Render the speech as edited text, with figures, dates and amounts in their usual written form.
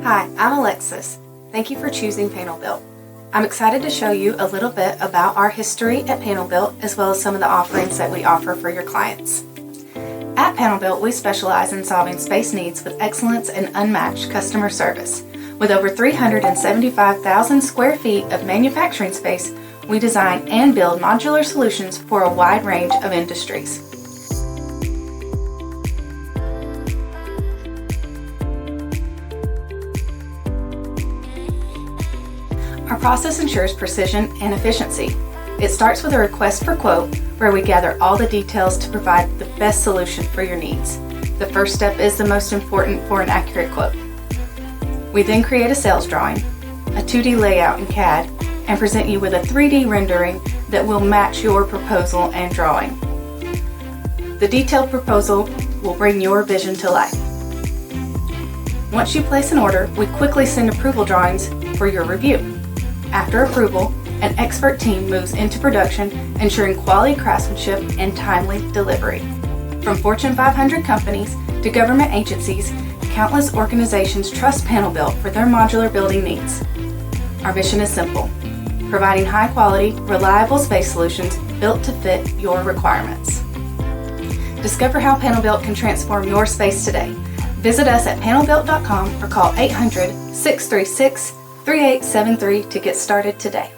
Hi, I'm Alexis. Thank you for choosing Panel Built. I'm excited to show you a little bit about our history at Panel Built as well as some of the offerings that we offer for your clients. At Panel Built, we specialize in solving space needs with excellence and unmatched customer service. With over 375,000 square feet of manufacturing space, we design and build modular solutions for a wide range of industries. Our process ensures precision and efficiency. It starts with a request for quote, where we gather all the details to provide the best solution for your needs. The first step is the most important for an accurate quote. We then create a sales drawing, a 2D layout in CAD, and present you with a 3D rendering that will match your proposal and drawing. The detailed proposal will bring your vision to life. Once you place an order, we quickly send approval drawings for your review. After approval, an expert team moves into production, ensuring quality craftsmanship and timely delivery. From Fortune 500 companies to government agencies, countless organizations trust Panel Built for their modular building needs. Our mission is simple: providing high-quality, reliable space solutions built to fit your requirements. Discover how Panel Built can transform your space today. Visit us at panelbuilt.com or call 800-636-3873 to get started today.